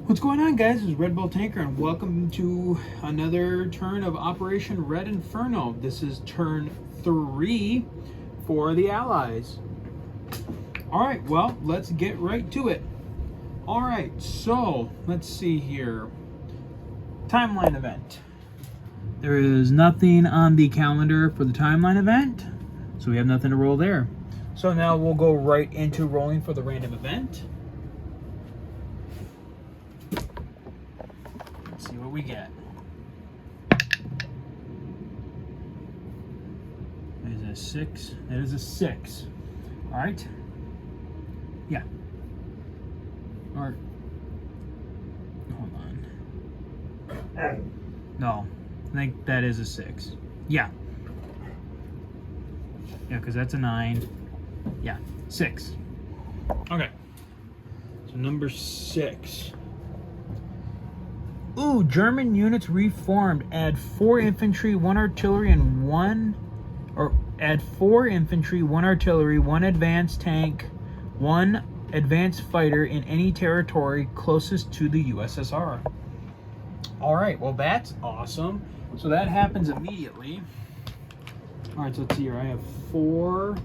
What's going on, guys? This is Red Bull Tanker, and welcome to another turn of Operation Red Inferno. This is turn 3 for the Allies. Alright, well, let's get right to it. Alright, so, let's see here. Timeline event. There is nothing on the calendar for the timeline event, so we have nothing to roll there. So now we'll go right into rolling for the random event. See what we get. Is it a 6? That is a 6. All right. Yeah. Or hold on. No, I think that is a 6. Yeah. Yeah, because that's a 9. Yeah, 6. Okay. So number 6. Ooh, German units reformed. Add 4 infantry, 1 artillery, and 1... Or add 4 infantry, 1 artillery, 1 advanced tank, 1 advanced fighter in any territory closest to the USSR. Alright, well that's awesome. So that happens immediately. Alright, so let's see here. I have 4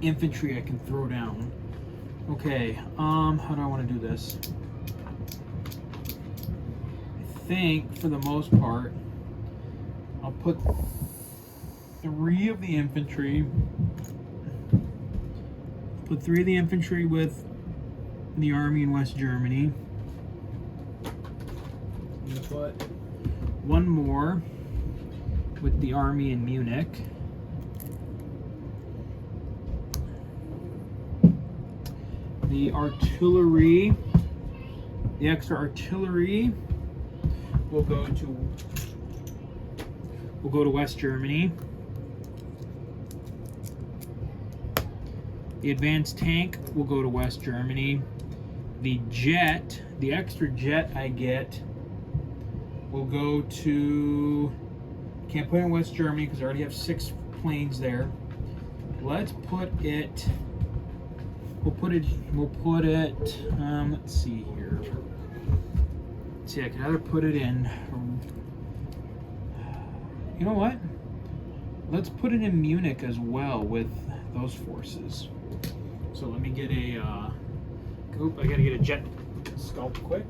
infantry I can throw down. Okay, how do I want to do this? I think for the most part I'll put 3 of the infantry, with the army in West Germany. I'm gonna put 1 more with the army in Munich. The artillery, the extra artillery will go to West Germany. The advanced tank will go to West Germany. The jet, the extra jet I get, will go to, can't put it in West Germany because I already have 6 planes there. Let's put it, we'll put it, let's see here. See, I can either put it in, you know what? Let's put it in Munich as well with those forces. So let me get a, I gotta get a jet sculpt quick.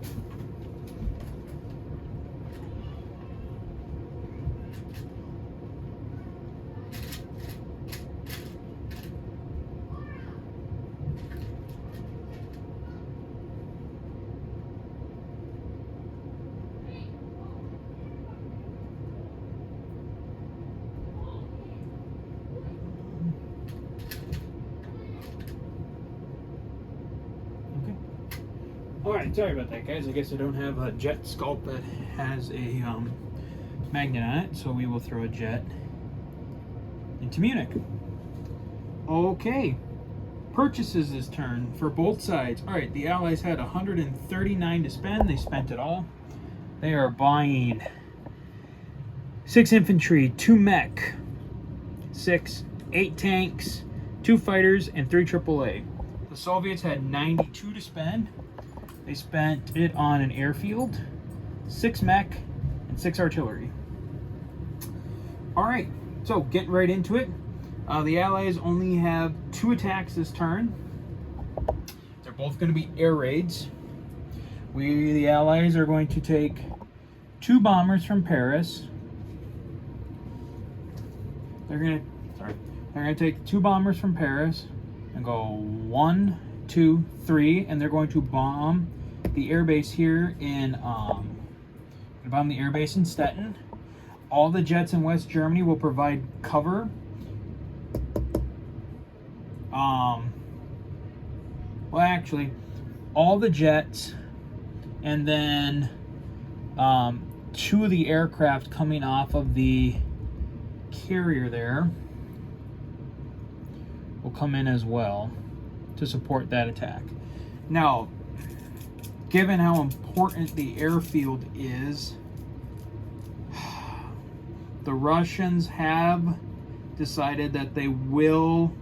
Alright, sorry about that, guys. I guess I don't have a jet sculpt that has a magnet on it, so we will throw a jet into Munich. Okay, purchases this turn for both sides. Alright, the Allies had 139 to spend. They spent it all. They are buying 6 infantry, 2 mech, 8 tanks, 2 fighters, and 3 AAA. The Soviets had 92 to spend. They spent it on an airfield, 6 mech, and 6 artillery. Alright, so getting right into it. The Allies only have 2 attacks this turn. They're both going to be air raids. The Allies are going to take 2 bombers from Paris. They're going to take 2 bombers from Paris and go 1, 2, 3, and they're going to bomb the airbase here in the airbase in Stettin. All the jets in West Germany will provide cover. Well, actually, all the jets, and then 2 of the aircraft coming off of the carrier there will come in as well to support that attack. Now, given how important the airfield is, the Russians have decided that they will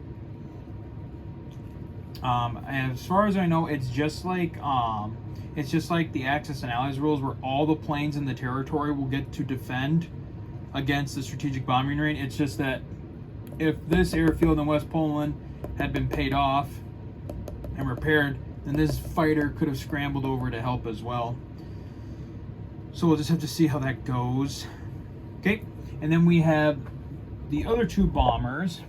As far as I know, it's just like the Axis and Allies rules, where all the planes in the territory will get to defend against the strategic bombing range. It's just that if this airfield in West Poland had been paid off and repaired, then this fighter could have scrambled over to help as well. So we'll just have to see how that goes. Okay, and then we have the other two bombers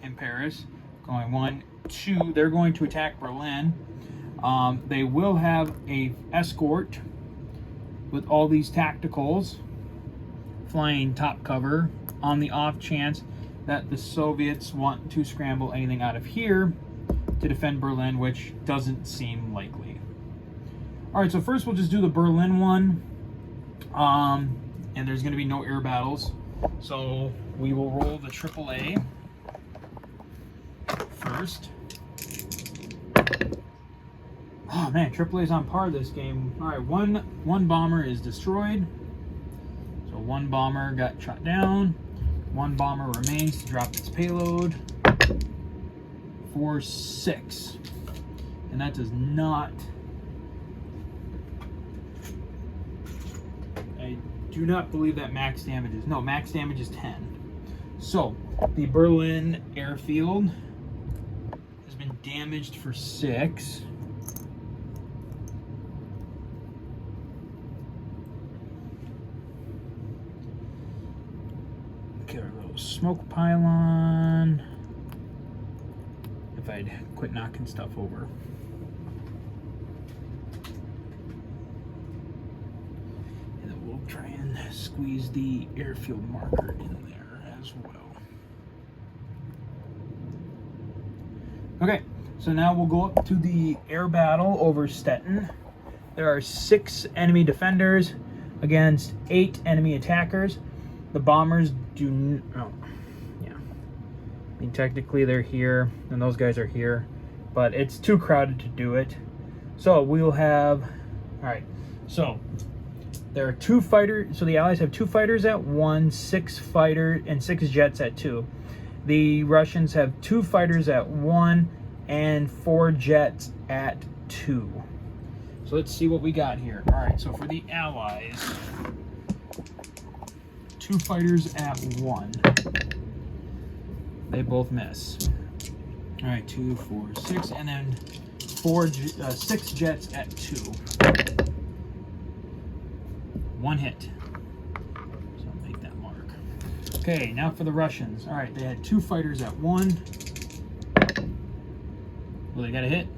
in Paris going 1, 2. They're going to attack Berlin. They will have a escort with all these tacticals flying top cover on the off chance that the Soviets want to scramble anything out of here to defend Berlin, which doesn't seem likely. All right, so first we'll just do the Berlin one. And there's going to be no air battles, so we will roll the AAA first. Oh man, AAA's on par this game. All right, one bomber is destroyed, so one bomber got shot down. One bomber remains to drop its payload for 6, and that does not. I do not believe that max damage is. No, max damage is 10. So the Berlin airfield has been damaged for 6. Okay, our little smoke pylon. If I'd quit knocking stuff over. And then we'll try and squeeze the airfield marker in there as well. Okay, so now we'll go up to the air battle over Stettin. There are 6 enemy defenders against 8 enemy attackers. The bombers do. Oh, yeah. I mean, technically they're here, and those guys are here, but it's too crowded to do it. So we'll have. All right. So there are 2 fighters. So the Allies have 2 fighters at 1, 6 fighters, and 6 jets at 2. The Russians have 2 fighters at 1 and 4 jets at 2. So let's see what we got here. All right. So for the Allies. 2 fighters at 1. They both miss. All right, 2, 4, 6, and then 6 jets at 2. 1 hit. So I'll make that mark. Okay, now for the Russians. All right, they had 2 fighters at 1. Well, they got a hit.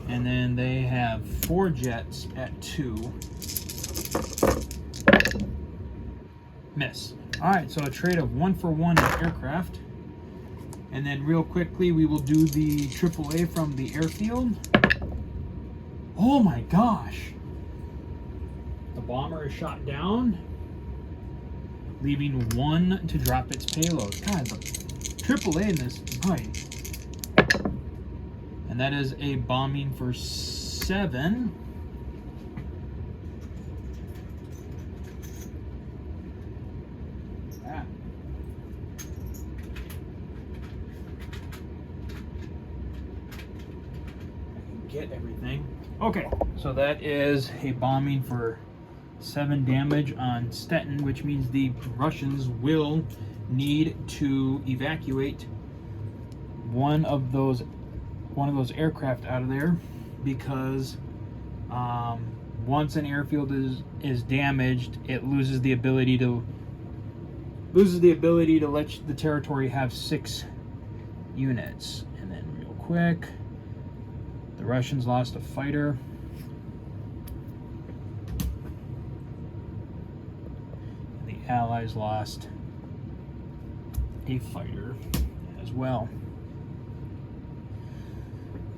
And then they have 4 jets at 2. Miss. All right, so a trade of 1 for 1 in aircraft. And then real quickly, we will do the AAA from the airfield. Oh my gosh. The bomber is shot down, leaving 1 to drop its payload. God, the AAA in this, right. And that is a bombing for 7. Get everything. Okay, so that is a bombing for 7 damage on Stettin, which means the Russians will need to evacuate one of those aircraft out of there, because once an airfield is damaged, it loses the ability to let the territory have 6 units. And then real quick, the Russians lost a fighter. And the Allies lost a fighter as well.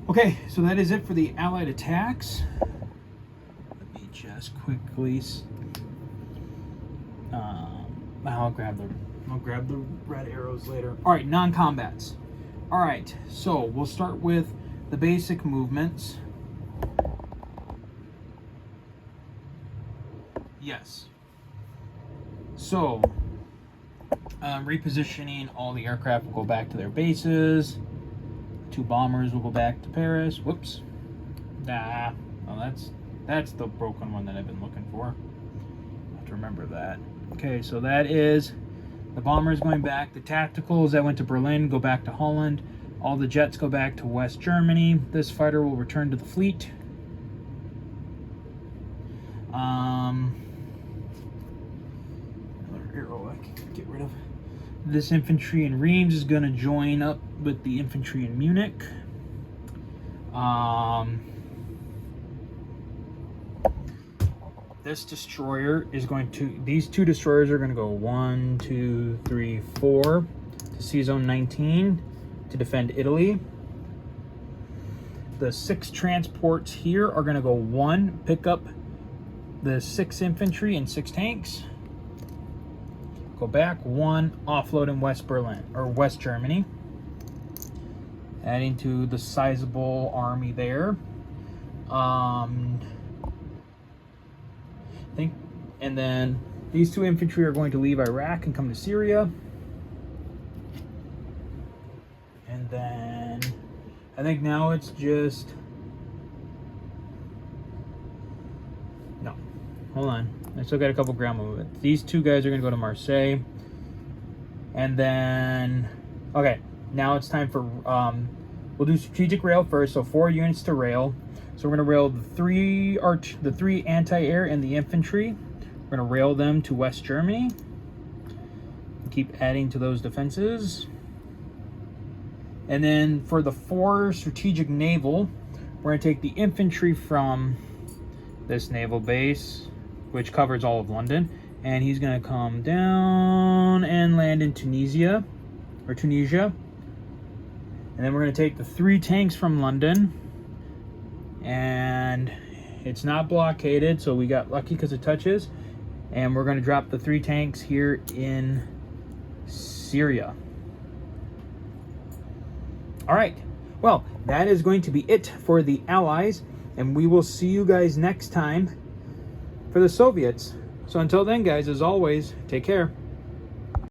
Okay, so that is it for the Allied attacks. Let me just quickly. I'll grab the red arrows later. All right, non-combats. All right, so we'll start with the basic movements. Yes. So, repositioning all the aircraft will go back to their bases. 2 bombers will go back to Paris. Whoops. Nah. Well, that's the broken one that I've been looking for. I have to remember that. Okay, so that is the bombers going back. The tacticals that went to Berlin go back to Holland. All the jets go back to West Germany. This fighter will return to the fleet. Another arrow I can get rid of. This infantry in Reims is going to join up with the infantry in Munich. This destroyer is going to, these 2 destroyers are going to go 1, 2, 3, 4 to Sea Zone 19 to defend Italy. The 6 transports here are going to go 1, pick up the 6 infantry and 6 tanks. Go back 1, offload in West Berlin or West Germany, adding to the sizable army there. And then these 2 infantry are going to leave Iraq and come to Syria. And then I think now it's just, no, hold on. I still got a couple ground movements. These 2 guys are going to go to Marseille. And then, okay, now it's time for, we'll do strategic rail first. So 4 units to rail. So we're going to rail the 3 anti-air and the infantry. We're going to rail them to West Germany. Keep adding to those defenses. And then for the 4 strategic naval, we're going to take the infantry from this naval base, which covers all of London, and he's going to come down and land in Tunisia. And then we're going to take the 3 tanks from London, and it's not blockaded, so we got lucky because it touches. And we're going to drop the 3 tanks here in Syria. All right, well, that is going to be it for the Allies, and we will see you guys next time for the Soviets. So until then, guys, as always, take care.